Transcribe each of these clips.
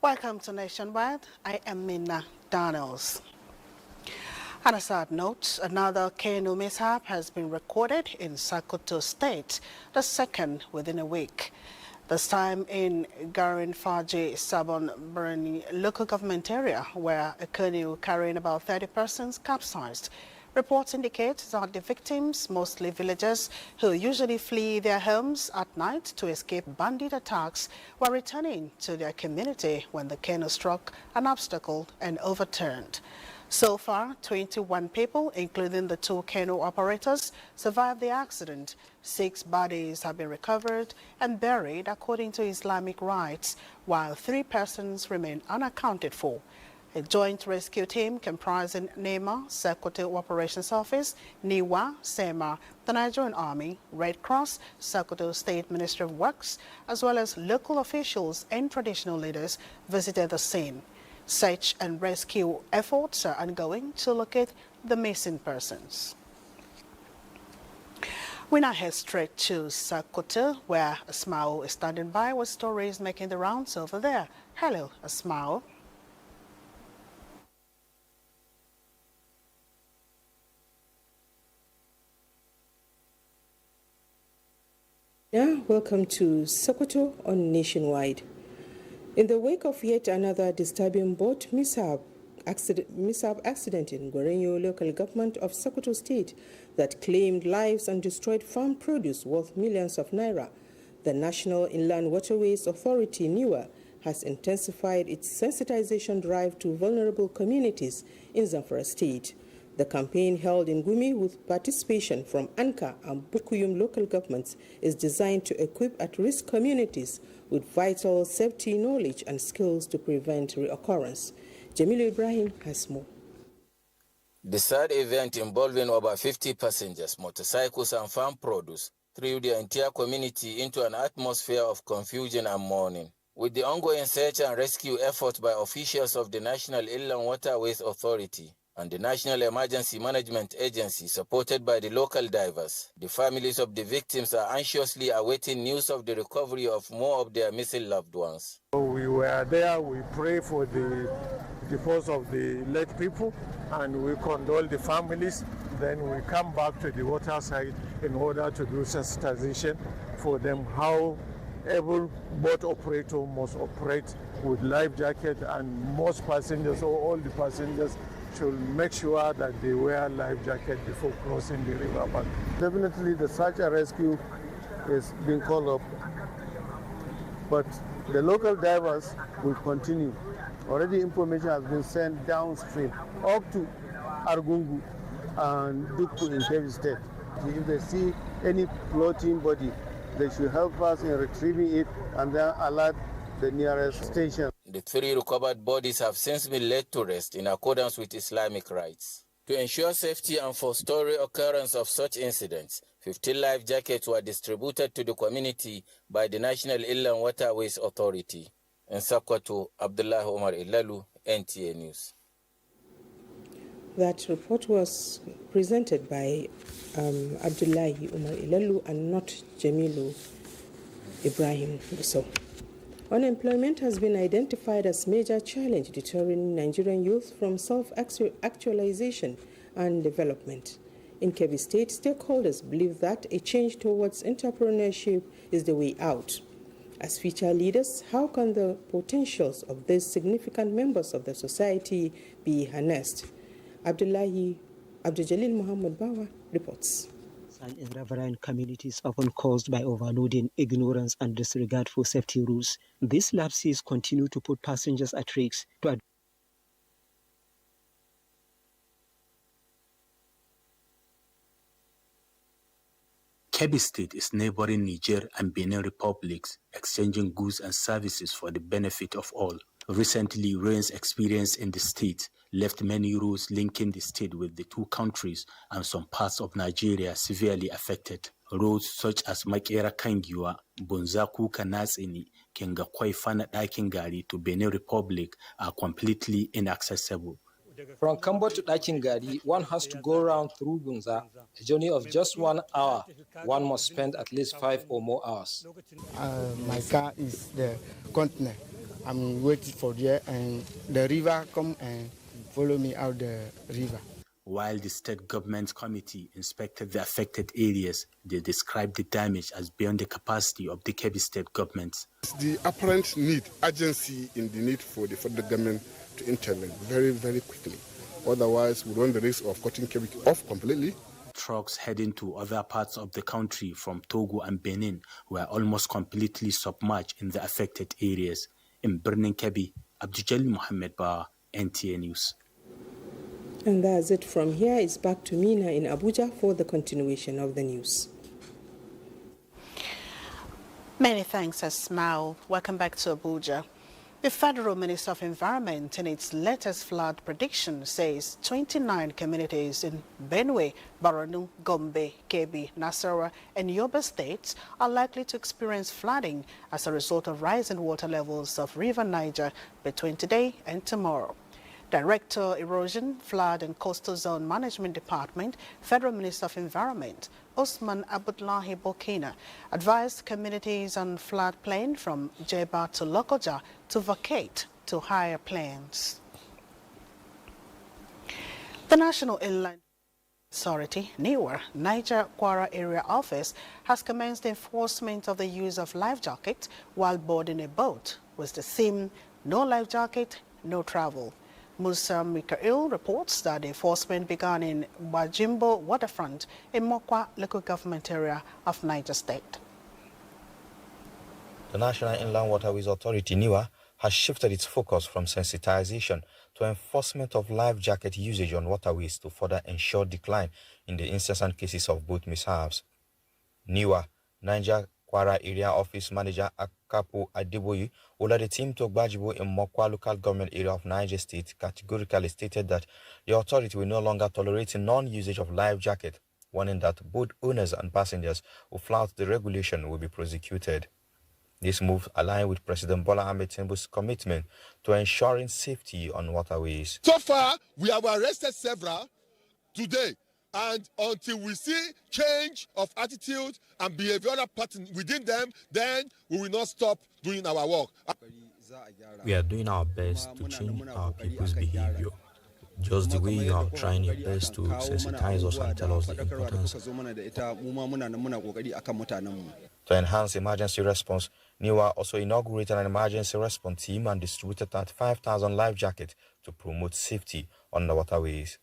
Welcome to Nationwide. I am Minna Daniels. On a sad note, another canoe mishap has been recorded in Sokoto State, the second within a week. This time in Garin Faji Sabon Burni local government area, where a canoe carrying about 30 persons capsized. Reports indicate that the victims, mostly villagers who usually flee their homes at night to escape bandit attacks, were returning to their community when the canoe struck an obstacle and overturned. So far, 21 people, including the two canoe operators, survived the accident. 6 bodies have been recovered and buried according to Islamic rites, while 3 persons remain unaccounted for. A joint rescue team comprising NEMA, Sokoto Operations Office, NIWA, SEMA, the Nigerian Army, Red Cross, Sokoto State Ministry of Works, as well as local officials and traditional leaders visited the scene. Search and rescue efforts are ongoing to locate the missing persons. We now head straight to Sokoto, where Asmao is standing by with stories making the rounds over there. Hello, Asmao. Yeah, welcome to Sokoto on Nationwide. In the wake of yet another disturbing boat mishap accident in Gorenyo local government of Sokoto State that claimed lives and destroyed farm produce worth millions of naira, the National Inland Waterways Authority, NIWA, has intensified its sensitization drive to vulnerable communities in Zamfara State. The campaign, held in Gumi with participation from Anka and Bukuyum local governments, is designed to equip at-risk communities with vital safety knowledge and skills to prevent reoccurrence. Jamilu Ibrahim has more. The sad event involving over 50 passengers, motorcycles and farm produce threw the entire community into an atmosphere of confusion and mourning. With the ongoing search and rescue efforts by officials of the National Inland Waterways Authority and the National Emergency Management Agency, supported by the local divers, the families of the victims are anxiously awaiting news of the recovery of more of their missing loved ones. We were there, we pray for the force of the late people, and we condole the families. Then we come back to the water side in order to do sensitization for them how every boat operator must operate with life jacket, and most passengers, or all the passengers, should make sure that they wear life jacket before crossing the river bank. Definitely the search and rescue is being called up, but the local divers will continue. Already information has been sent downstream up to Argungu and Dukku in Kebbi State. If they see any floating body, they should help us in retrieving it and then alert the nearest station. The 3 recovered bodies have since been laid to rest in accordance with Islamic rites. To ensure safety and forestall reoccurrence of such incidents, 15 life jackets were distributed to the community by the National Inland Waterways Authority. In Sokoto, Abdullah Omar Ilalu, NTA News. That report was presented by Abdullahi Umar Ilalu and not Jamilu Ibrahim. So, unemployment has been identified as major challenge deterring Nigerian youth from self-actualization and development. In Kebbi State, stakeholders believe that a change towards entrepreneurship is the way out. As future leaders, how can the potentials of these significant members of the society be harnessed? Abdul Jalil Muhammad Bawa reports. And in riverine communities often caused by overloading, ignorance and disregard for safety rules. These lapses continue to put passengers at risk. Kebbi State is neighboring Niger and Benin republics, exchanging goods and services for the benefit of all. Recently, rains experienced in the state left many roads linking the state with the two countries and some parts of Nigeria severely affected. Roads such as Makera Kangiwa, Bunzaku Kanatsini, Kengakwai Fana Dakin Gari to Benin Republic are completely inaccessible. From Kambo to Dakin Gari, one has to go around through Bunza, a journey of just 1 hour. One must spend at least 5 or more hours. My car is the container, I'm waiting for there, and the river come and follow me out the river. While the state government committee inspected the affected areas, they described the damage as beyond the capacity of the Kebbi state government. The apparent need, urgency in the need for the federal government to intervene very, very quickly. Otherwise, we run the risk of cutting Kebbi off completely. Trucks heading to other parts of the country from Togo and Benin were almost completely submerged in the affected areas. In Birnin Kebbi, Abdujali Mohammed Ba, NTA News. And that's it from here. It's back to Mina in Abuja for the continuation of the news. Many thanks, Asmao. Welcome back to Abuja. The Federal Minister of Environment, in its latest flood prediction, says 29 communities in Benue, Borno, Gombe, Kebbi, Nasarawa, and Yobe states are likely to experience flooding as a result of rising water levels of River Niger between today and tomorrow. Director, Erosion, Flood and Coastal Zone Management Department, Federal Minister of Environment, Osman Abdullahi Bokina, advised communities on floodplain from Jeba to Lokoja to vacate to higher plains. The National Inland Authority, NIWA, Niger Kwara Area Office, has commenced enforcement of the use of life jacket while boarding a boat with the theme, No Life Jacket, No Travel. Musa Mikael reports that the enforcement began in Bajimbo waterfront in Mokwa local government area of Niger State. The National Inland Waterways Authority, NIWA, has shifted its focus from sensitization to enforcement of life jacket usage on waterways to further ensure decline in the incessant cases of boat mishaps. NIWA, Niger Kwara Area Office Manager Akapo Adeboye, who led the team to Gbajibo in Mokwa local government area of Niger State, categorically stated that the authority will no longer tolerate non-usage of life jacket, warning that boat owners and passengers who flout the regulation will be prosecuted. This move aligns with President Bola Ahmed Tinubu's commitment to ensuring safety on waterways. So far, we have arrested several today. And until we see change of attitude and behavioral pattern within them, then we will not stop doing our work. We are doing our best to change our people's behavior, just the way you are trying your best to sensitize us and tell us the importance. To enhance emergency response, NIWA also inaugurated an emergency response team and distributed 35,000 life jackets to promote safety on the waterways.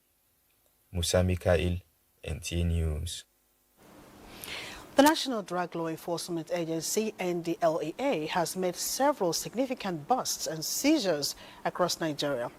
Musa Mikael, NTA News. The National Drug Law Enforcement Agency, NDLEA, has made several significant busts and seizures across Nigeria.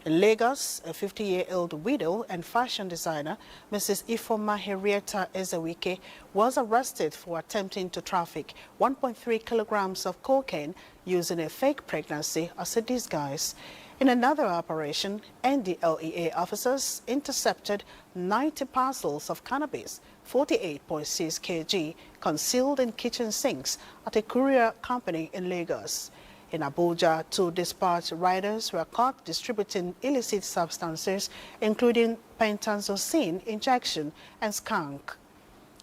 In Lagos, a 50-year-old widow and fashion designer, Mrs. Ifoma Henrietta Ezewike, was arrested for attempting to traffic 1.3 kilograms of cocaine using a fake pregnancy as a disguise. In another operation, NDLEA officers intercepted 90 parcels of cannabis, 48.6 kg, concealed in kitchen sinks at a courier company in Lagos. In Abuja, 2 dispatch riders were caught distributing illicit substances, including pentazocine injection and skunk.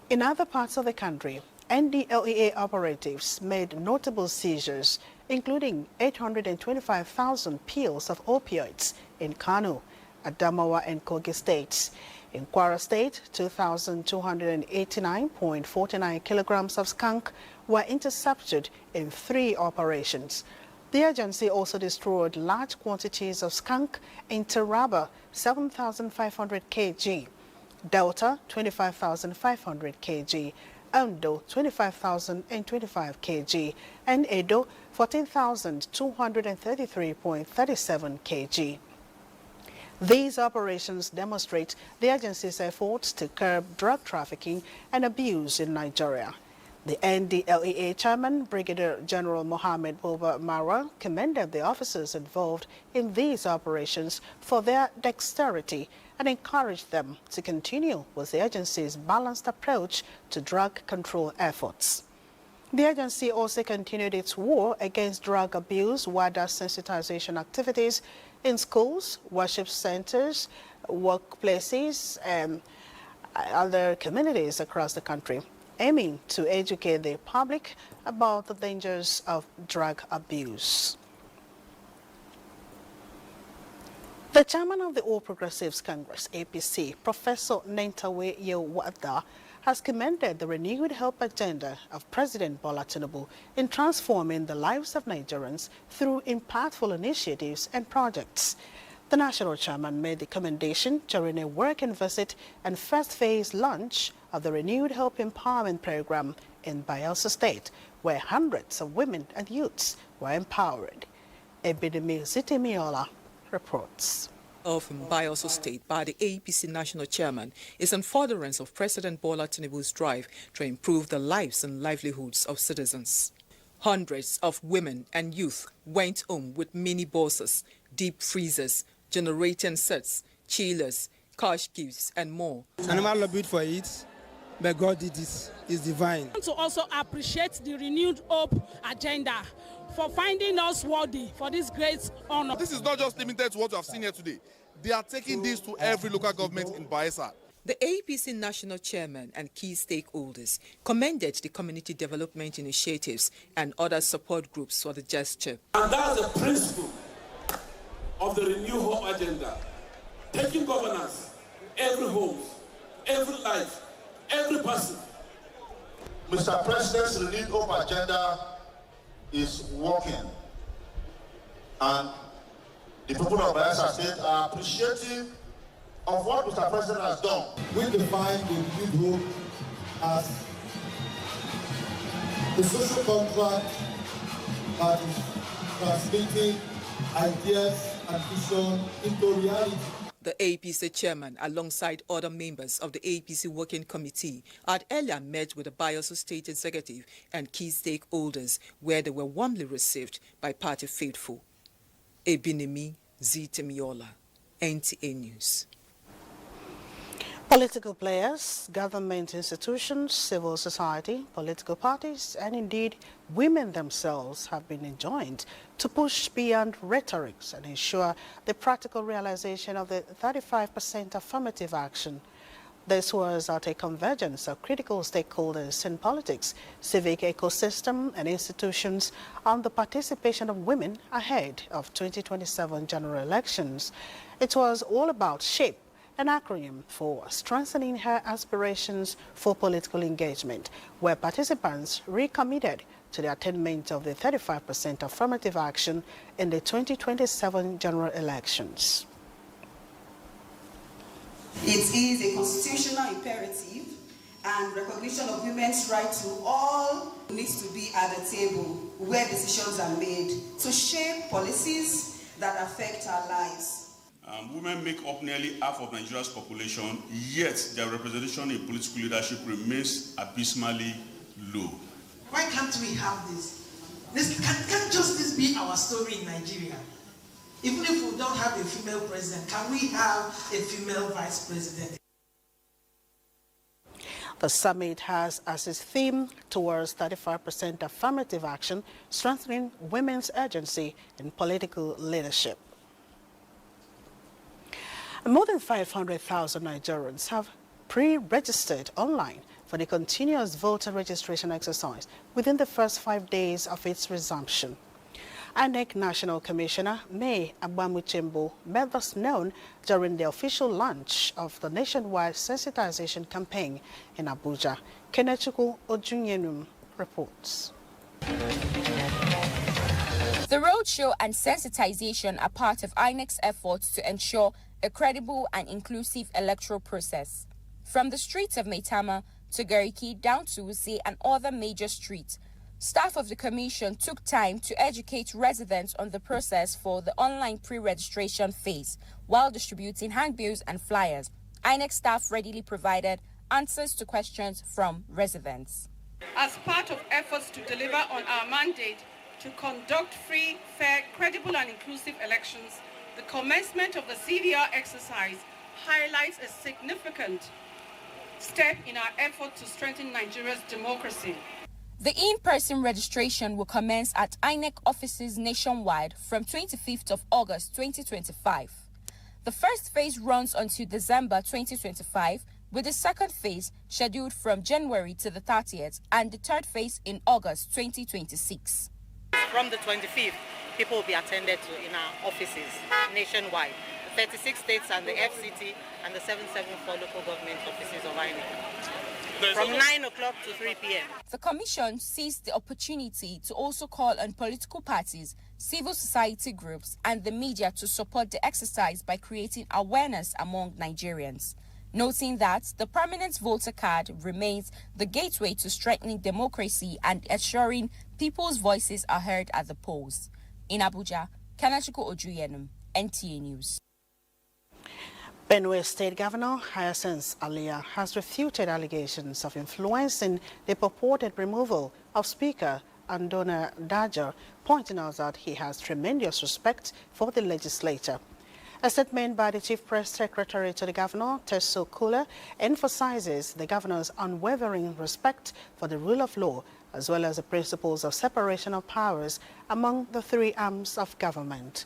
In other parts of the country, NDLEA operatives made notable seizures, including 825,000 pills of opioids in Kano, Adamawa and Kogi states. In Kwara State, 2,289.49 kilograms of skunk were intercepted in 3 operations. The agency also destroyed large quantities of skunk in Taraba, 7,500 kg, Delta, 25,500 kg, Ondo, 25,025 kg, and Edo, 14,233.37 kg. These operations demonstrate the agency's efforts to curb drug trafficking and abuse in Nigeria. The NDLEA chairman, Brigadier General Mohammed Buba Marwa, commended the officers involved in these operations for their dexterity and encouraged them to continue with the agency's balanced approach to drug control efforts. The agency also continued its war against drug abuse, wider sensitization activities in schools, worship centers, workplaces, and other communities across the country, aiming to educate the public about the dangers of drug abuse. The chairman of the All Progressives Congress, APC, Professor Nentawe Yewada, has commended the renewed hope agenda of President Bola Tinubu in transforming the lives of Nigerians through impactful initiatives and projects. The national chairman made the commendation during a working visit and first phase launch of the Renewed Hope Empowerment Program in Bayelsa State, where hundreds of women and youths were empowered. Ebidemi Zitemiola reports. Of Bayelsa State by the APC national chairman is in furtherance of President Bola Tinubu's drive to improve the lives and livelihoods of citizens. Hundreds of women and youth went home with mini bourses, deep freezers, generating sets, chillers, cash gifts, and more. Animal lobbied for it, but God did this. It's divine. I want to also appreciate the Renewed Hope agenda for finding us worthy for this great honor. This is not just limited to what we have seen here today. They are taking this to every local government in Bayelsa. The APC national chairman and key stakeholders commended the community development initiatives and other support groups for the gesture. And that's the principle of the Renew Hope agenda. Taking governance, every home, every life, every person. Mr. President's Renewed Hope agenda is working. And the people of Bayelsa State are appreciative of what Mr. President has done. We define the Renewed Hope as the social contract that is transmitting ideas and vision into reality. The APC chairman, alongside other members of the APC Working Committee, had earlier met with the Bayelsa State Executive and key stakeholders, where they were warmly received by party faithful. Ebinemi Zitemiola, NTA News. Political players, government institutions, civil society, political parties, and indeed women themselves have been enjoined to push beyond rhetorics and ensure the practical realization of the 35% affirmative action. This was at a convergence of critical stakeholders in politics, civic ecosystem, and institutions on the participation of women ahead of 2027 general elections. It was all about SHAPE, an acronym for Strengthening Her Aspirations for Political Engagement, where participants recommitted to the attainment of the 35% affirmative action in the 2027 general elections. It is a constitutional imperative and recognition of women's right to all needs to be at the table where decisions are made to shape policies that affect our lives. Women make up nearly half of Nigeria's population, yet their representation in political leadership remains abysmally low. Why can't we have this? Can't just this be our story in Nigeria? Even if we don't have a female president, can we have a female vice president? The summit has as its theme towards 35% affirmative action, strengthening women's agency in political leadership. More than 500,000 Nigerians have pre-registered online for the continuous voter registration exercise within the first 5 days of its resumption. INEC National Commissioner May Agbamuchembo made this known during the official launch of the nationwide sensitization campaign in Abuja. Kenechukwu Ojunyenum reports. The roadshow and sensitization are part of INEC's efforts to ensure a credible and inclusive electoral process. From the streets of Maitama to Gariki down to Wuse and other major streets, staff of the commission took time to educate residents on the process for the online pre-registration phase while distributing handbills and flyers. INEC staff readily provided answers to questions from residents. As part of efforts to deliver on our mandate to conduct free, fair, credible and inclusive elections, the commencement of the CVR exercise highlights a significant step in our effort to strengthen Nigeria's democracy. The in-person registration will commence at INEC offices nationwide from 25th of August 2025. The first phase runs until December 2025, with the second phase scheduled from January to the 30th and the third phase in August 2026. From the 25th, people will be attended to in our offices nationwide. The 36 states and the FCT and the 774 local government offices of INEC from 9 o'clock to 3 p.m. The Commission seized the opportunity to also call on political parties, civil society groups, and the media to support the exercise by creating awareness among Nigerians, noting that the permanent voter card remains the gateway to strengthening democracy and ensuring people's voices are heard at the polls. In Abuja, Kanachiko Ojuyenum, NTA News. Benue State Governor Hyacinth Alia has refuted allegations of influencing the purported removal of Speaker Andona Dajo, pointing out that he has tremendous respect for the legislature. A statement by the Chief Press Secretary to the Governor, Teso Kula, emphasizes the Governor's unwavering respect for the rule of law as well as the principles of separation of powers among the three arms of government.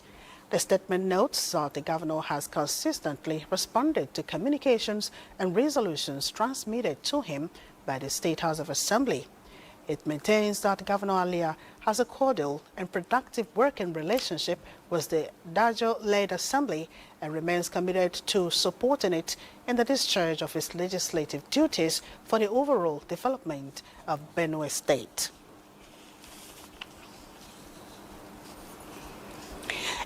The statement notes that the Governor has consistently responded to communications and resolutions transmitted to him by the State House of Assembly. It maintains that Governor Alia has a cordial and productive working relationship with the Dajo-led Assembly and remains committed to supporting it in the discharge of its legislative duties for the overall development of Benue State.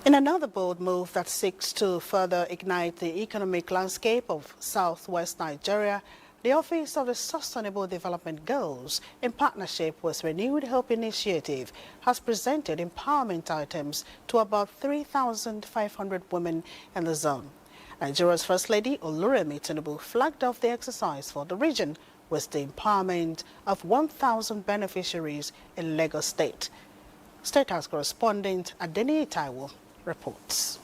In another bold move that seeks to further ignite the economic landscape of southwest Nigeria, the Office of the Sustainable Development Goals, in partnership with Renewed Hope Initiative, has presented empowerment items to about 3,500 women in the zone. Nigeria's First Lady Oluremi Tinubu flagged off the exercise for the region with the empowerment of 1,000 beneficiaries in Lagos State. State House correspondent Adeni Taiwo reports.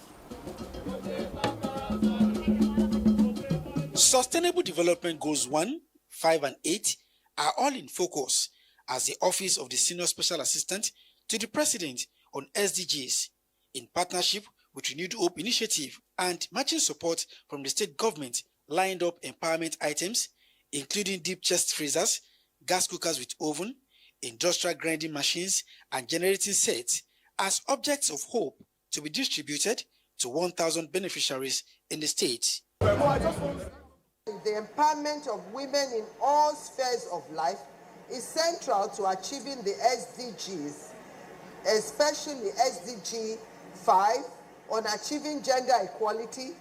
Sustainable Development Goals 1, 5 and 8 are all in focus as the Office of the Senior Special Assistant to the President on SDGs, in partnership with Renewed Hope Initiative and matching support from the state government, lined up empowerment items including deep chest freezers, gas cookers with oven, industrial grinding machines and generating sets as objects of hope to be distributed to 1,000 beneficiaries in the state. The empowerment of women in all spheres of life is central to achieving the SDGs, especially SDG 5 on achieving gender equality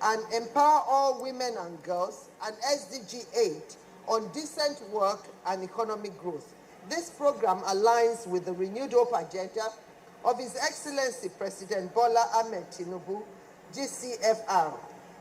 and empower all women and girls, and SDG 8 on decent work and economic growth. This program aligns with the Renewed Hope agenda of His Excellency President Bola Ahmed Tinubu, GCFR,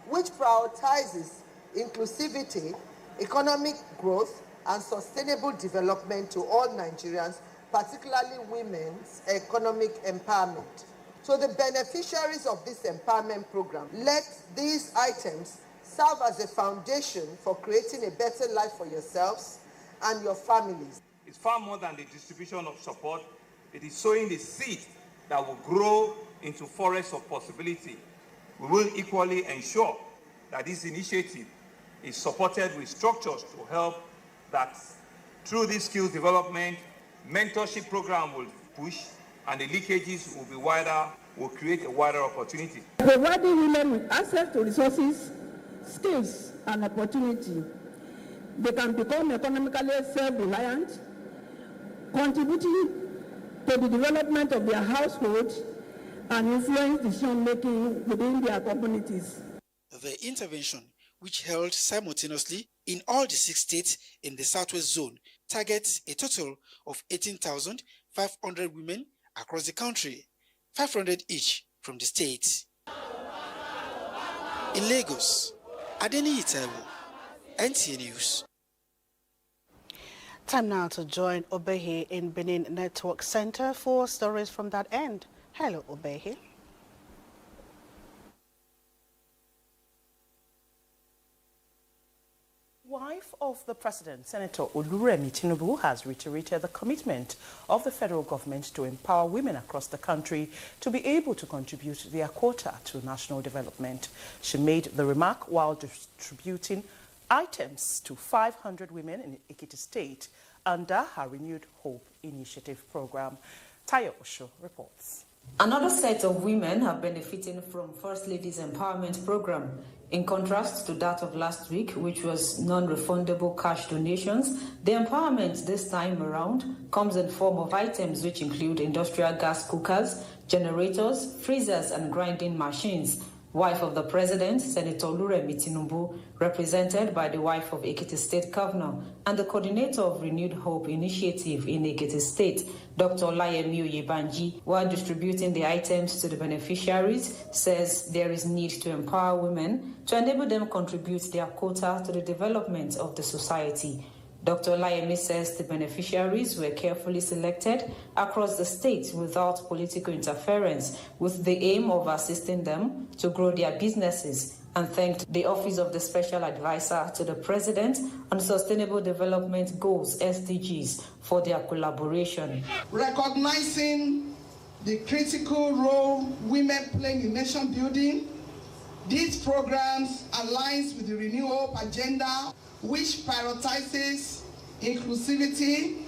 which prioritizes inclusivity, economic growth, and sustainable development to all Nigerians, particularly women's economic empowerment. So the beneficiaries of this empowerment program, let these items serve as a foundation for creating a better life for yourselves and your families. It's far more than the distribution of support. It is sowing the seed that will grow into forests of possibility. We will equally ensure that this initiative is supported with structures to help that through this skills development, mentorship program will push and the leakages will be wider, will create a wider opportunity. Providing women with access to resources, skills and opportunity, they can become economically self-reliant, contributing to the development of their household and influence decision-making within their communities. The intervention, which held simultaneously in all the 6 states in the Southwest Zone, targets a total of 18,500 women across the country, 500 each from the states. In Lagos, Adeni Taiwo, NTA News. Time now to join Obehi in Benin Network Center for stories from that end. Hello, Obehi. Wife of the President, Senator Oluremi Tinubu, has reiterated the commitment of the federal government to empower women across the country to be able to contribute their quota to national development. She made the remark while distributing items to 500 women in Ekiti State under her Renewed Hope Initiative program. Tayo Osho reports. Another set of women are benefiting from First Lady's Empowerment Program. In contrast to that of last week, which was non-refundable cash donations, the empowerment this time around comes in form of items which include industrial gas cookers, generators, freezers, and grinding machines. Wife of the President, Senator Oluremi Tinubu, represented by the wife of Ekiti State Governor and the coordinator of Renewed Hope Initiative in Ekiti State, Dr. Olayemi Oyebanji, while distributing the items to the beneficiaries, says there is need to empower women to enable them contribute their quota to the development of the society. Dr. Olayemi says the beneficiaries were carefully selected across the state without political interference, with the aim of assisting them to grow their businesses, and thanked the Office of the Special Advisor to the President on Sustainable Development Goals, SDGs, for their collaboration. Recognizing the critical role women play in nation building, these programs aligns with the Renew Hope agenda, which prioritizes inclusivity,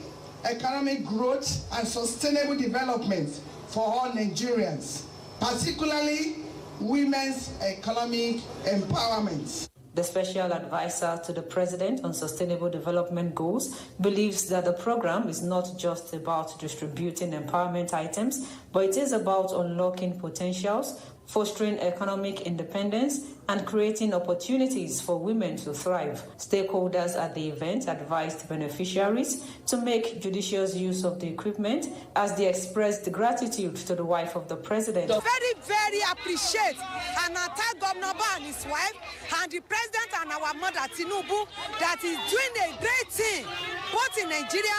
economic growth, and sustainable development for all Nigerians, particularly women's economic empowerment. The Special Advisor to the President on Sustainable Development Goals believes that the program is not just about distributing empowerment items, but it is about unlocking potentials, fostering economic independence, and creating opportunities for women to thrive. Stakeholders at the event advised beneficiaries to make judicious use of the equipment as they expressed gratitude to the wife of the President. Very appreciate and I thank Governor Ba and his wife and the President and our mother Tinubu that is doing a great thing both in Nigeria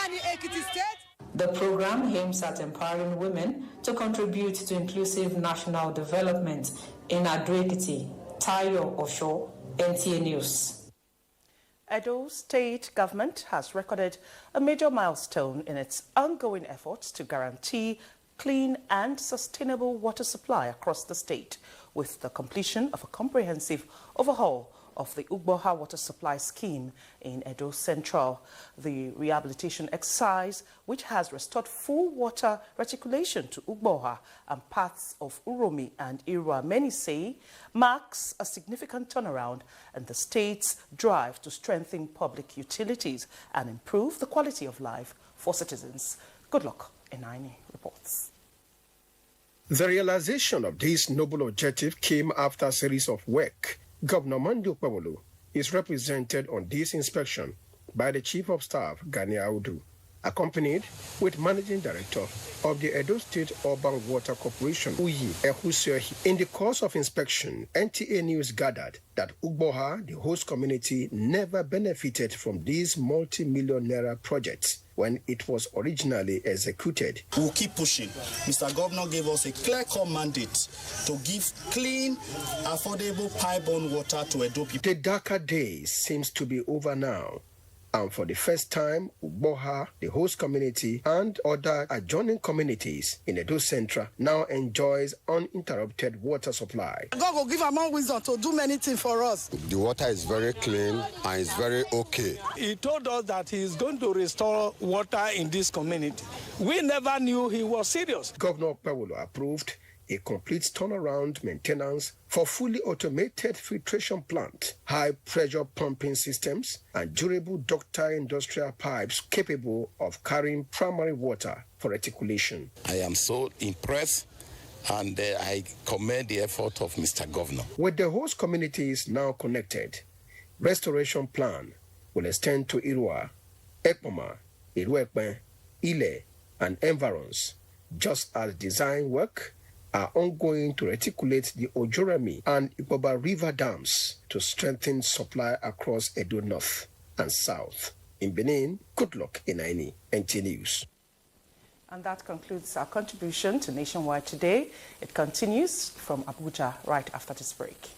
and in Ekiti State. The program aims at empowering women to contribute to inclusive national development. In Ado-Ekiti, Tayo Osho, NTA News. Edo State Government has recorded a major milestone in its ongoing efforts to guarantee clean and sustainable water supply across the state, with the completion of a comprehensive overhaul of the Ugboha water supply scheme in Edo Central. The rehabilitation exercise, which has restored full water reticulation to Ugboha and parts of Uromi and Irua, many say, marks a significant turnaround in the state's drive to strengthen public utilities and improve the quality of life for citizens. Good luck, Enaini reports. The realization of this noble objective came after a series of work. Governor Mando Pawolo is represented on this inspection by the Chief of Staff, Gani Audu, accompanied with Managing Director of the Edo State Urban Water Corporation, Uyi Ehusehi. In the course of inspection, NTA News gathered that Ugboha, the host community, never benefited from these multi-million naira projects when it was originally executed. We'll keep pushing. Mr. Governor gave us a clear-cut mandate to give clean, affordable pipe-borne water to Edo people. The darker days seems to be over now. And for the first time, Ugboha, the host community, and other adjoining communities in Edo Central now enjoys uninterrupted water supply. God will give among wisdom to do many things for us. The water is very clean and it's very okay. He told us that he is going to restore water in this community. We never knew he was serious. Governor Pawolo approved a complete turnaround maintenance for fully automated filtration plant, high-pressure pumping systems, and durable ductile industrial pipes capable of carrying primary water for reticulation. I am so impressed, and I commend the effort of Mr. Governor. With the host communities now connected, restoration plan will extend to Irua, Ekpoma, Iruekpe, Ile, and environs, just as design work are ongoing to reticulate the Ojorami and Ipoba River dams to strengthen supply across Edo North and South. In Benin, good luck in Aini, NT News. And that concludes our contribution to Nationwide Today. It continues from Abuja right after this break.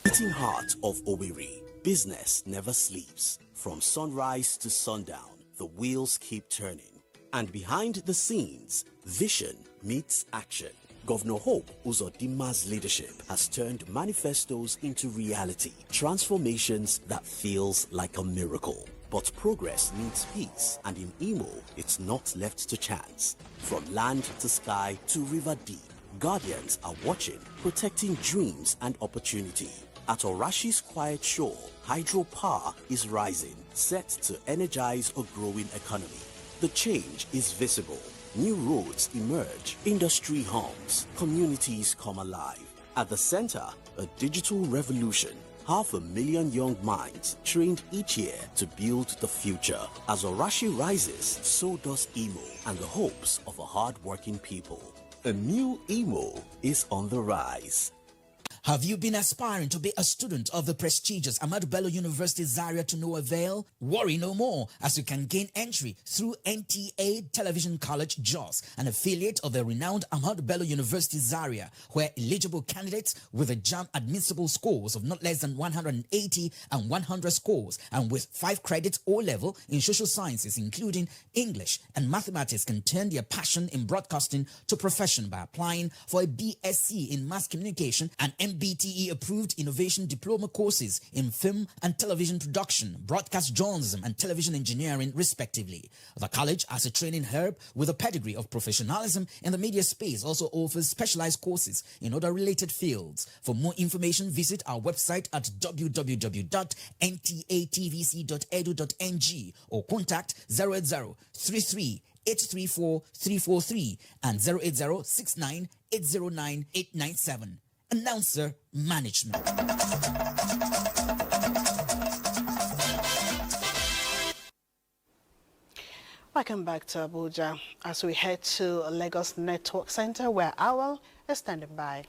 Beating heart of Owerri, business never sleeps. From sunrise to sundown, the wheels keep turning. And behind the scenes, vision meets action. Governor Hope Uzodimma's leadership has turned manifestos into reality, transformations that feels like a miracle. But progress needs peace, and in Imo, it's not left to chance. From land to sky to river deep, guardians are watching, protecting dreams and opportunity. At Orashi's quiet shore, hydropower is rising, set to energize a growing economy. The change is visible. New roads emerge, industry hums, communities come alive. At the center, a digital revolution. 500,000 young minds trained each year to build the future. As Orashi rises, so does Imo and the hopes of a hard-working people. A new Imo is on the rise. Have you been aspiring to be a student of the prestigious Ahmadu Bello University Zaria to no avail? Worry no more, as you can gain entry through NTA Television College Jos, an affiliate of the renowned Ahmadu Bello University Zaria, where eligible candidates with a JAMB admissible scores of not less than 180 and 100 scores, and with 5 credits O-level in social sciences, including English and mathematics, can turn their passion in broadcasting to profession by applying for a BSc in mass communication and MBTE approved innovation diploma courses in film and television production, broadcast journalism and television engineering respectively. The college, as a training hub with a pedigree of professionalism in the media space, also offers specialized courses in other related fields. For more information, visit our website at www.ntatvc.edu.ng or contact 08033 834-343 and 08069-809-897. Announcer Management. Welcome back to Abuja as we head to Lagos Network Center where Owl is standing by.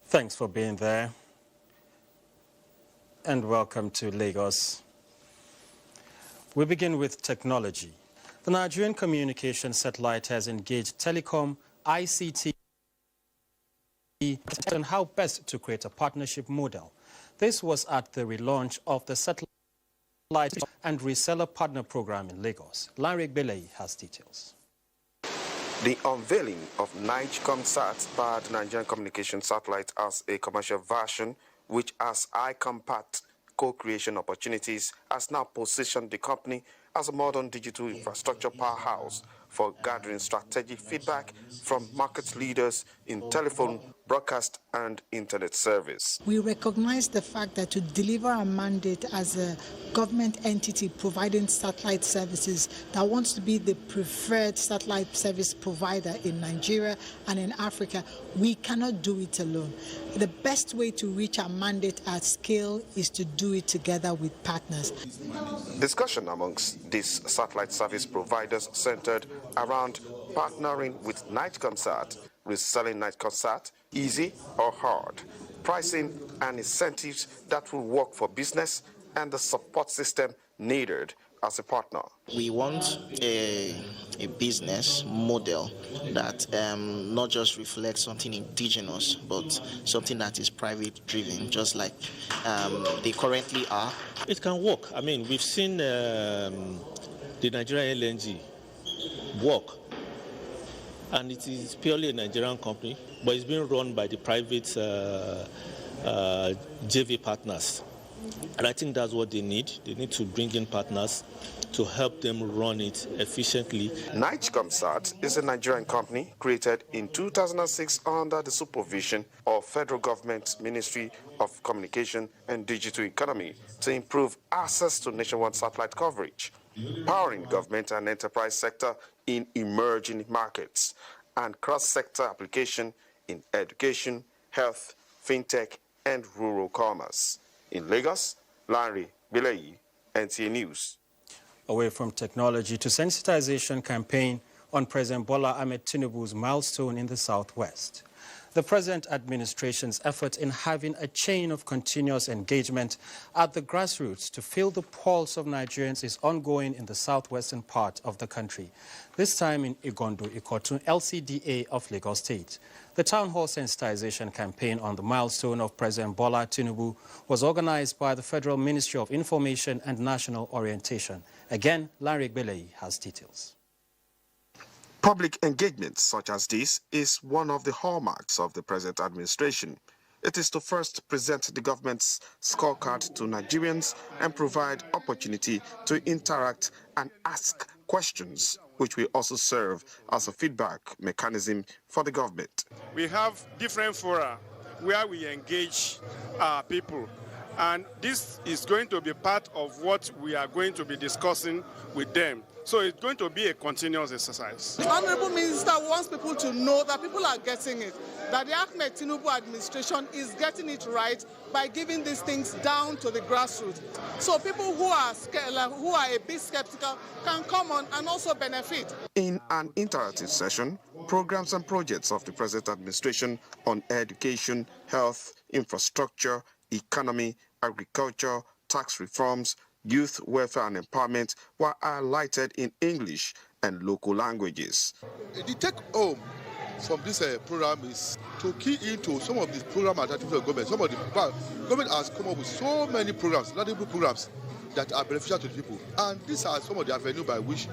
Thanks for being there and welcome to Lagos. We begin with technology. The Nigerian communication satellite has engaged Telecom ICT on how best to create a partnership model. This was at the relaunch of the satellite and reseller partner program in Lagos. Larry Belay has details. The unveiling of NIGCOMSAT by the Nigerian communication satellite as a commercial version, which has high-compact co-creation opportunities, has now positioned the company as a modern digital infrastructure powerhouse for gathering strategic feedback from market leaders in telephone, broadcast, and internet service. We recognize the fact that to deliver a mandate as a government entity providing satellite services that wants to be the preferred satellite service provider in Nigeria and in Africa, we cannot do it alone. The best way to reach our mandate at scale is to do it together with partners. Discussion amongst these satellite service providers centered around partnering with NIGCOMSAT, reselling NIGCOMSAT, easy or hard, pricing and incentives that will work for business, and the support system needed as a partner. We want a business model that not just reflects something indigenous, but something that is private driven, just like they currently are. It can work. I mean, we've seen the Nigerian LNG work, and it is purely a Nigerian company, but it's being run by the private JV partners. And I think that's what they need. They need to bring in partners to help them run it efficiently. NIGCOMSAT is a Nigerian company created in 2006 under the supervision of Federal Government Ministry of Communication and Digital Economy to improve access to nationwide satellite coverage, powering government and enterprise sector in emerging markets, and cross-sector application in education, health, fintech, and rural commerce. In Lagos, Larry Bilayi, NTA News. Away from technology to sensitization campaign on President Bola Ahmed Tinubu's milestone in the Southwest. The present administration's effort in having a chain of continuous engagement at the grassroots to feel the pulse of Nigerians is ongoing in the southwestern part of the country, this time in Igondo, Ikotun, LCDA of Lagos State. The town hall sensitization campaign on the milestone of President Bola Tinubu was organized by the Federal Ministry of Information and National Orientation. Again, Larry Belay has details. Public engagement such as this is one of the hallmarks of the present administration. It is to first present the government's scorecard to Nigerians and provide opportunity to interact and ask questions, which will also serve as a feedback mechanism for the government. We have different fora where we engage our people, and this is going to be part of what we are going to be discussing with them. So it's going to be a continuous exercise. The Honorable Minister wants people to know that people are getting it, that the Ahmed Tinubu administration is getting it right by giving these things down to the grassroots. So people who are scared, who are a bit skeptical can come on and also benefit. In an interactive session, programs and projects of the present administration on education, health, infrastructure, economy, agriculture, tax reforms, youth welfare and empowerment were highlighted in English and local languages. The take-home from this program is to key into some of the program activities of government. Some of the government has come up with so many programs, laudable programs that are beneficial to the people. And these are some of the avenues by which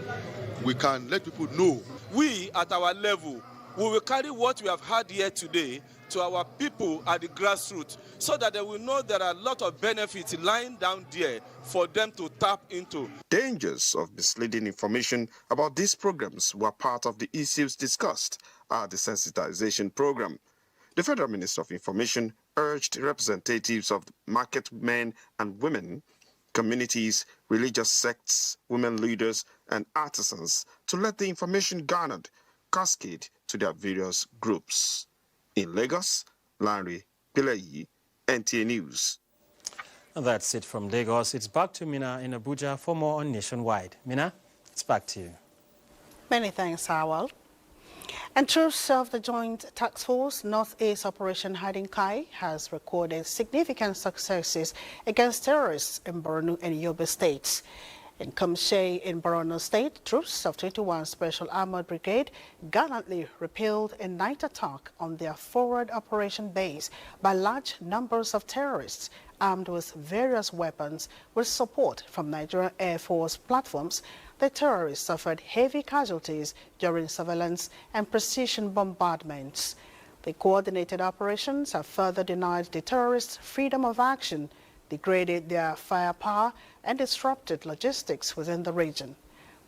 we can let people know. We, at our level, we will carry what we have had here today to our people at the grassroots so that they will know there are a lot of benefits lying down there for them to tap into. Dangers of misleading information about these programs were part of the issues discussed at the sensitization program. The Federal Minister of Information urged representatives of market men and women, communities, religious sects, women leaders, and artisans to let the information garnered cascade to their various groups. In Lagos, Larry Pileyi, NTA News. That's it from Lagos. It's back to Mina in Abuja for more on Nationwide. Mina, it's back to you. Many thanks, Howell. And troops of the Joint Task Force Northeast Operation Hiding Kai has recorded significant successes against terrorists in Borno and Yobe states. In Kamshe in Borno State, troops of 21 Special Armored Brigade gallantly repelled a night attack on their forward operation base by large numbers of terrorists armed with various weapons with support from Nigerian Air Force platforms. The terrorists suffered heavy casualties during surveillance and precision bombardments. The coordinated operations have further denied the terrorists freedom of action, degraded their firepower, and disrupted logistics within the region.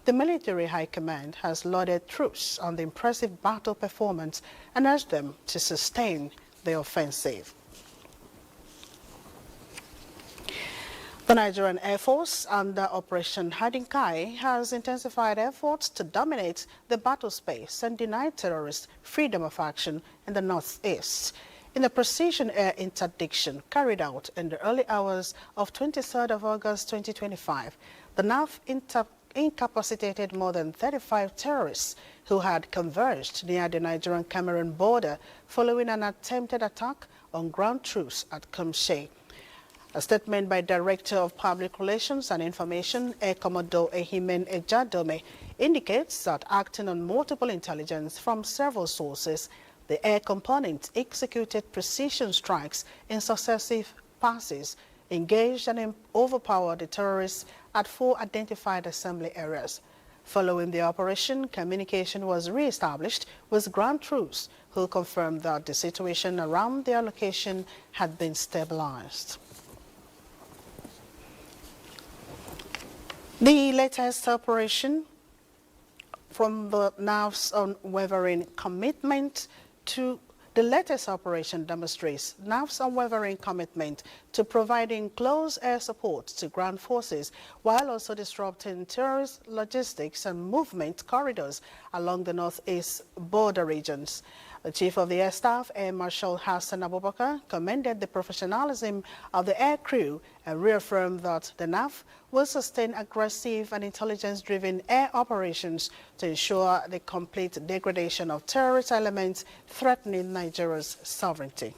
The military high command has lauded troops on the impressive battle performance and urged them to sustain the offensive. The Nigerian Air Force, under Operation Hiding Kai, has intensified efforts to dominate the battle space and deny terrorists freedom of action in the northeast. In a precision air interdiction carried out in the early hours of 23rd of August 2025, the NAF incapacitated more than 35 terrorists who had converged near the Nigerian-Cameroon border following an attempted attack on ground troops at Kamshe. A statement by Director of Public Relations and Information, Air Commodore Ehimen Ejadome, indicates that acting on multiple intelligence from several sources, the air component executed precision strikes in successive passes, engaged and overpowered the terrorists at 4 identified assembly areas. Following the operation, communication was re-established with ground troops who confirmed that the situation around their location had been stabilized. The latest operation from the NAV's unwavering commitment to the latest operation demonstrates NAV's unwavering commitment to providing close air support to ground forces while also disrupting terrorist logistics and movement corridors along the northeast border regions. The Chief of the Air Staff, Air Marshal Hassan Abubakar, commended the professionalism of the air crew and reaffirmed that the NAF will sustain aggressive and intelligence-driven air operations to ensure the complete degradation of terrorist elements threatening Nigeria's sovereignty.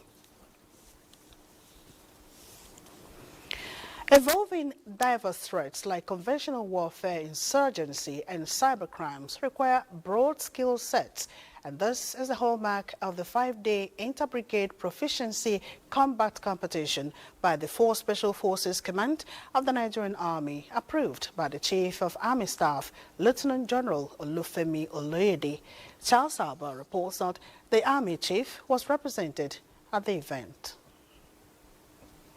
Evolving diverse threats like conventional warfare, insurgency, and cybercrimes require broad skill sets, and this is the hallmark of the 5-day Inter-Brigade Proficiency Combat Competition by the 4 Special Forces Command of the Nigerian Army, approved by the Chief of Army Staff, Lieutenant General Olufemi Oloyede. Charles Alba reports that the Army Chief was represented at the event.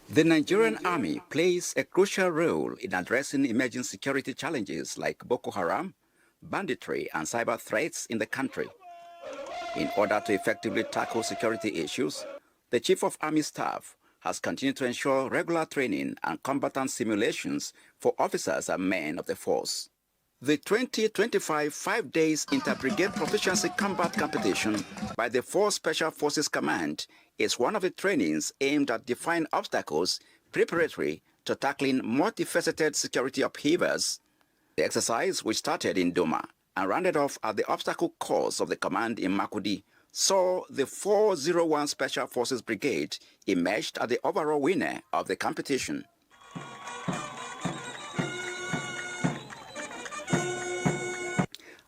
The Nigerian army plays a crucial role in addressing emerging security challenges like Boko Haram, banditry, and cyber threats in the country. In order to effectively tackle security issues, the Chief of Army Staff has continued to ensure regular training and combatant simulations for officers and men of the force. The 2025 5 days Inter-Brigade Proficiency Combat Competition by the 4 Special Forces Command is one of the trainings aimed at defining obstacles preparatory to tackling multifaceted security upheavals. The exercise, which started in Doma and rounded off at the obstacle course of the command in Makudi, saw the 401 Special Forces Brigade emerged as the overall winner of the competition.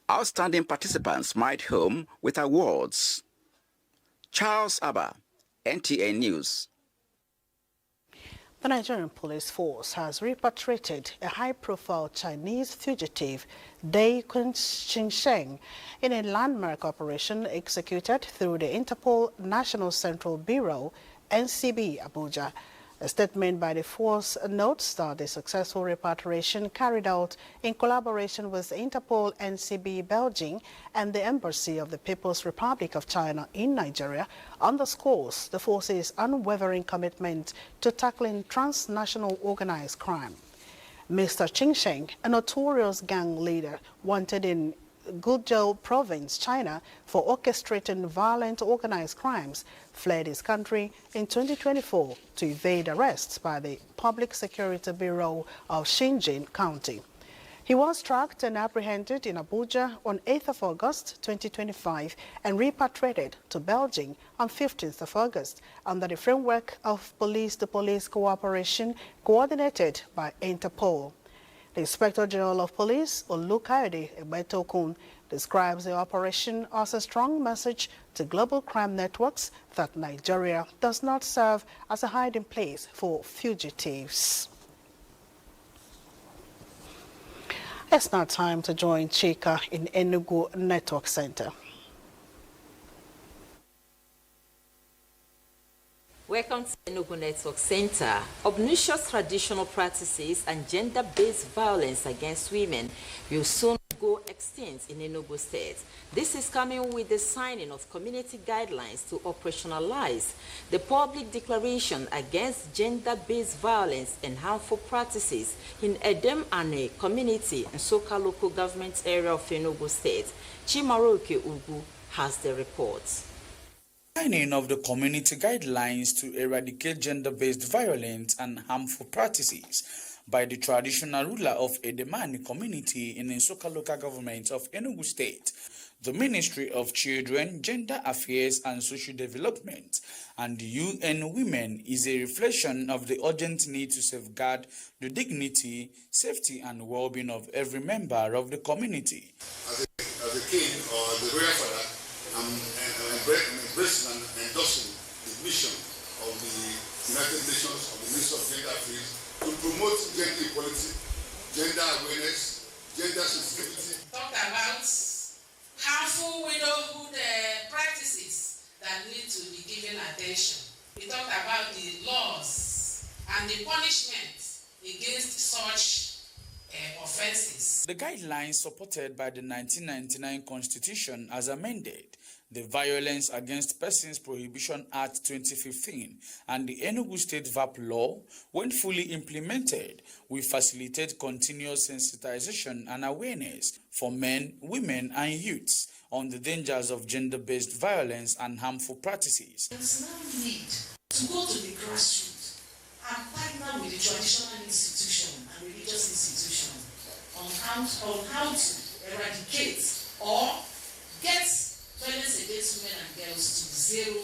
Outstanding participants might home with awards. Charles Abba, NTA News. The Nigerian police force has repatriated a high-profile Chinese fugitive, Dai Qingsheng, in a landmark operation executed through the Interpol National Central Bureau, NCB, Abuja. A statement by the force notes that the successful repatriation carried out in collaboration with Interpol, NCB Belgium, and the Embassy of the People's Republic of China in Nigeria underscores the force's unwavering commitment to tackling transnational organized crime. Mr. Qingsheng, a notorious gang leader wanted in Guizhou Province, China, for orchestrating violent organized crimes, fled his country in 2024 to evade arrest by the Public Security Bureau of Xinjiang County. He was tracked and apprehended in Abuja on 8th of August 2025 and repatriated to Belgium on 15th of August under the framework of police-to-police cooperation coordinated by Interpol. The Inspector General of Police, Olukayode Egbetokun, describes the operation as a strong message to global crime networks that Nigeria does not serve as a hiding place for fugitives. It's now time to join Chika in Enugu Network Center. Welcome to Enugu Network Center. Obnoxious traditional practices and gender-based violence against women will soon go extinct in Enugu State. This is coming with the signing of community guidelines to operationalize the public declaration against gender-based violence and harmful practices in Edem Ane community and Soka local government area of Enugu State. Chimaroke Ugu has the report. Signing of the community guidelines to eradicate gender-based violence and harmful practices by the traditional ruler of Edemani community in Nsoka local government of Enugu State, the Ministry of Children, Gender Affairs and Social Development, and the UN Women is a reflection of the urgent need to safeguard the dignity, safety, and well-being of every member of the community. As a king or the royal father, I'm embracing and endorsing the mission of the United Nations, of the Ministry of Gender Affairs, to promote gender equality, gender awareness, gender sensitivity. Talked about harmful widowhood practices that need to be given attention. We talked about the laws and the punishment against such offenses. The guidelines supported by the 1999 Constitution as amended, the Violence Against Persons Prohibition Act 2015, and the Enugu State VAP law, when fully implemented, will facilitate continuous sensitization and awareness for men, women, and youths on the dangers of gender-based violence and harmful practices. There's no need to go to the grassroots and partner with the traditional institution and religious institution on how to eradicate or get violence against women and girls to zero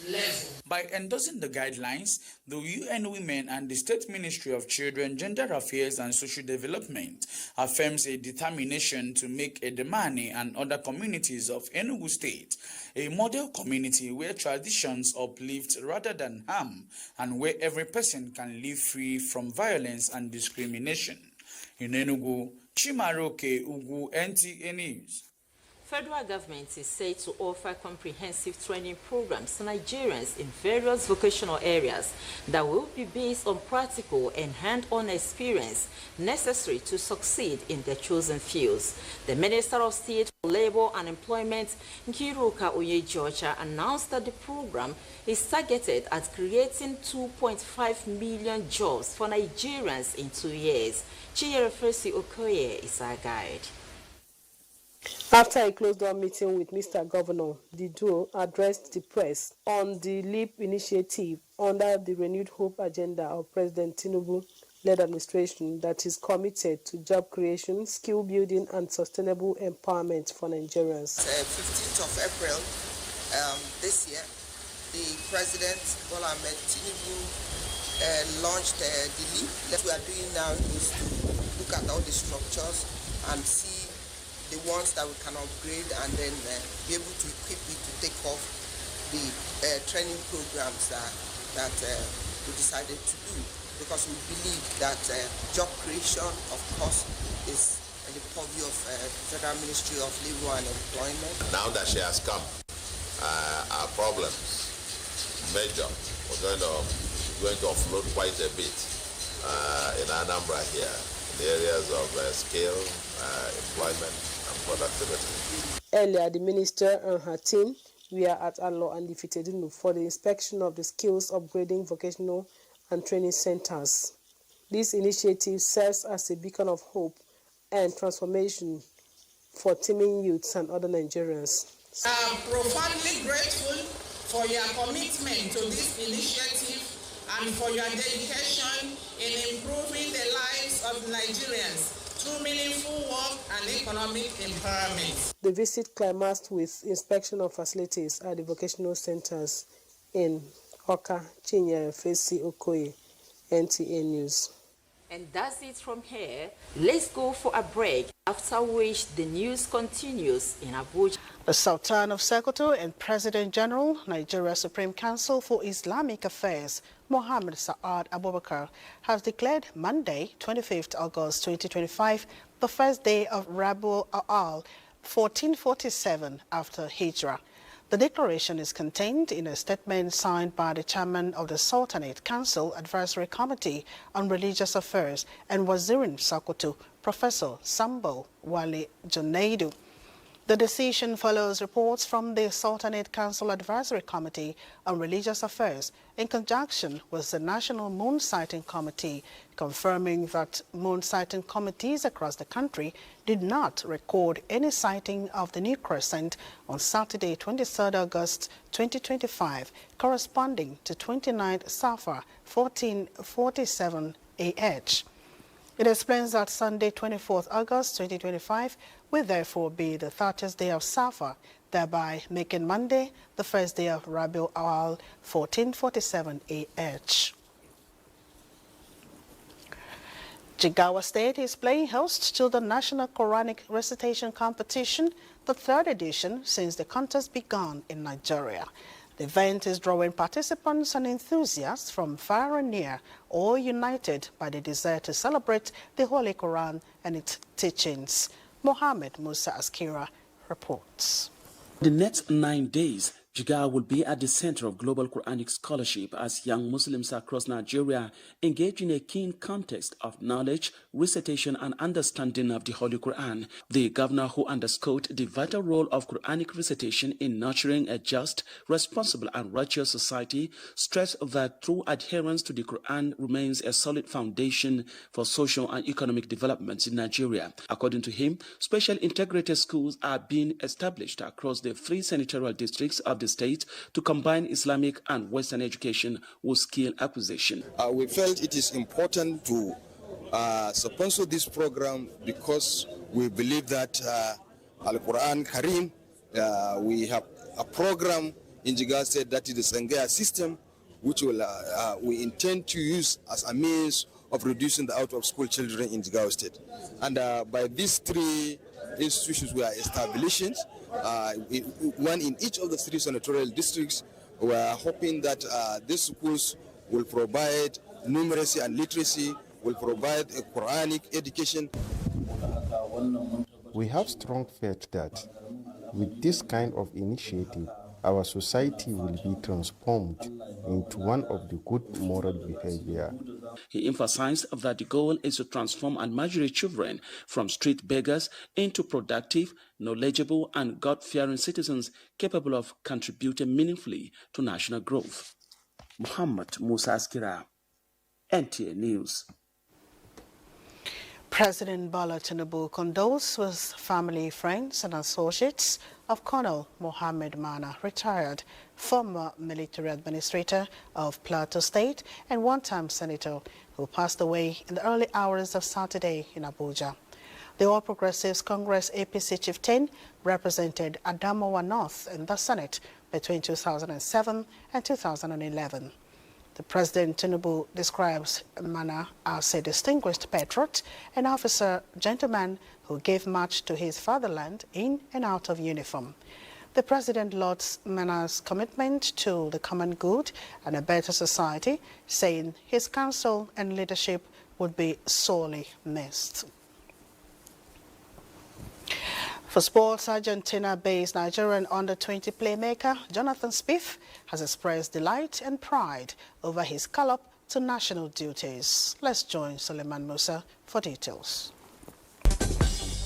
level. By endorsing the guidelines, the UN Women and the State Ministry of Children, Gender Affairs and Social Development affirms a determination to make Edemani and other communities of Enugu State a model community where traditions uplift rather than harm and where every person can live free from violence and discrimination. In Enugu, Chimaroke Ugu, NTA News. federal government is said to offer comprehensive training programs to Nigerians in various vocational areas that will be based on practical and hand-on experience necessary to succeed in their chosen fields. The Minister of State for Labor and Employment, Nkiruka Oyejocha, announced that the program is targeted at creating 2.5 million jobs for Nigerians in 2 years. Chiyerefesi Okoye is our guide. After a closed-door meeting with Mr. Governor, the duo addressed the press on the LEAP initiative under the renewed hope agenda of President Tinubu-led administration that is committed to job creation, skill building, and sustainable empowerment for Nigerians. 15th of April this year, the President Bola Ahmed Tinubu launched the LEAP. What we are doing now is to look at all the structures and see the ones that we can upgrade and then be able to equip it to take off the training programs that we decided to do, because we believe that job creation, of course, is in the purview of Federal Ministry of Labor and Employment. Now that she has come, our problems, major, we're going to offload quite a bit in Anambra here, in the areas of skill, employment, productivity. Earlier, the minister and her team were at Alo and Ifitedunu for the inspection of the skills upgrading vocational and training centers. This initiative serves as a beacon of hope and transformation for teeming youths and other Nigerians. I'm profoundly grateful for your commitment to this initiative and for your dedication in improving the lives of Nigerians through meaningful work and economic empowerment. The visit climaxed with inspection of facilities at the vocational centers in Oka, Chinyere-Fesi Okoye, NTA News. And that's it from here. Let's go for a break, after which the news continues in Abuja. The Sultan of Sokoto and President General, Nigeria Supreme Council for Islamic Affairs, Mohammed Saad Abubakar, has declared Monday, 25th August 2025, the first day of Rabiul Awwal 1447 after Hijrah. The declaration is contained in a statement signed by the chairman of the Sultanate Council Advisory Committee on Religious Affairs and Wazirin Sokoto, Professor Sambo Wale Junaidu. The decision follows reports from the Sultanate Council Advisory Committee on Religious Affairs in conjunction with the National Moon Sighting Committee, confirming that moon sighting committees across the country did not record any sighting of the new crescent on Saturday, 23rd August 2025, corresponding to 29th Safar 1447 AH. It explains that Sunday, 24th August 2025, will therefore be the 30th day of Safar, thereby making Monday the first day of Rabiul Awwal 1447 AH. Jigawa State is playing host to the National Quranic Recitation Competition, the third edition since the contest began in Nigeria. The event is drawing participants and enthusiasts from far and near, all united by the desire to celebrate the Holy Quran and its teachings. Mohammed Musa Askira reports. The next 9 days, Jigawa will be at the center of global Quranic scholarship as young Muslims across Nigeria engage in a keen context of knowledge, recitation, and understanding of the Holy Quran. The governor, who underscored the vital role of Quranic recitation in nurturing a just, responsible, and righteous society, stressed that true adherence to the Quran remains a solid foundation for social and economic developments in Nigeria. According to him, special integrated schools are being established across the 3 senatorial districts of the state to combine Islamic and Western education with skill acquisition. We felt it is important to sponsor this program because we believe that Al-Quran Karim, we have a program in Jigawa State that is the Sangaya system, which we intend to use as a means of reducing the out-of-school children in Jigawa State. And by these 3 institutions we are establishing, one in each of the 3 senatorial districts, we are hoping that these schools will provide numeracy and literacy, will provide a Quranic education. We have strong faith that With this kind of initiative, our society will be transformed into one of the good moral behavior. He emphasized that the goal is to transform and migrate children from street beggars into productive, knowledgeable, and God-fearing citizens capable of contributing meaningfully to national growth. Muhammad Musa Askira, NTA News. President Bola Tinubu condoles with family, friends and associates of Colonel Mohammed Mana, retired former military administrator of Plateau State and one-time senator who passed away in the early hours of Saturday in Abuja. The All Progressives Congress APC chieftain represented Adamawa North in the Senate between 2007 and 2011. The President Tinubu describes Mana as a distinguished patriot, an officer, gentleman who gave much to his fatherland in and out of uniform. The President lauds Mana's commitment to the common good and a better society, saying his counsel and leadership would be sorely missed. For sports, Argentina-based Nigerian under-20 playmaker Jonathan Spieth has expressed delight and pride over his call-up to national duties. Let's join Suleiman Musa for details.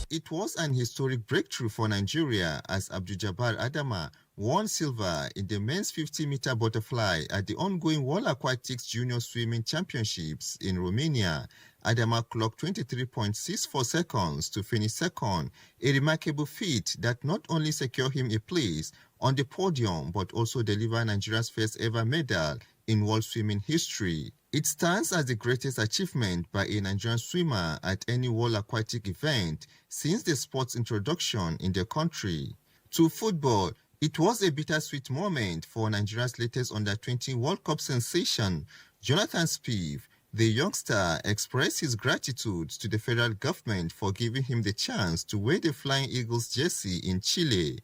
It was an historic breakthrough for Nigeria as Abdul-Jabbar Adama won silver in the men's 50-meter butterfly at the ongoing World Aquatics Junior Swimming Championships in Romania. Adama clocked 23.64 seconds to finish second, a remarkable feat that not only secured him a place on the podium but also delivered Nigeria's first ever medal in world swimming history. It stands as the greatest achievement by a Nigerian swimmer at any world aquatic event since the sport's introduction in the country. To football, it was a bittersweet moment for Nigeria's latest under-20 World Cup sensation. Jonathan Spieth, the youngster, expressed his gratitude to the federal government for giving him the chance to wear the Flying Eagles jersey in Chile.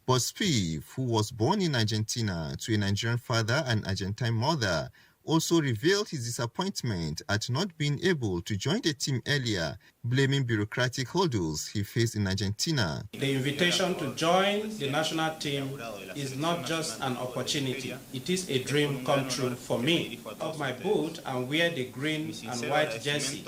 But Spieth, who was born in Argentina to a Nigerian father and Argentine mother, also revealed his disappointment at not being able to join the team earlier, blaming bureaucratic hurdles he faced in Argentina. The invitation to join the national team is not just an opportunity, it is a dream come true for me. Of my boot and wear the green and white jersey.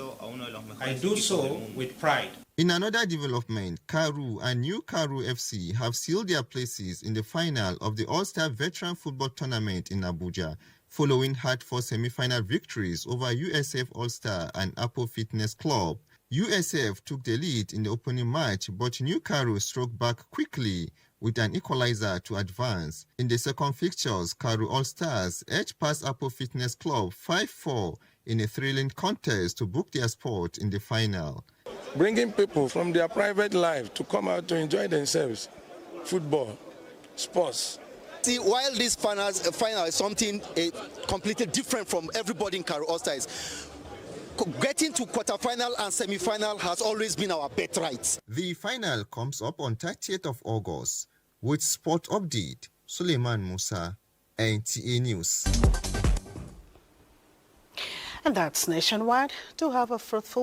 I do so with pride. In another development, Karu and New Karu FC have sealed their places in the final of the All-Star Veteran Football Tournament in Abuja, following hard-fought semi-final victories over USF All-Star and Apple Fitness Club. USF took the lead in the opening match, but New Karu struck back quickly with an equalizer to advance. In the second fixtures, Karu All-Stars edged past Apple Fitness Club 5-4 in a thrilling contest to book their spot in the final. Bringing people from their private life to come out to enjoy themselves, football, sports. See, while this final is something completely different from everybody in Karu All-Stars, getting to quarterfinal and semi-final has always been our birthright. The final comes up on 30th of August. With Sport Update, Suleiman Musa, NTA News. And that's Nationwide. Do have a fruitful week.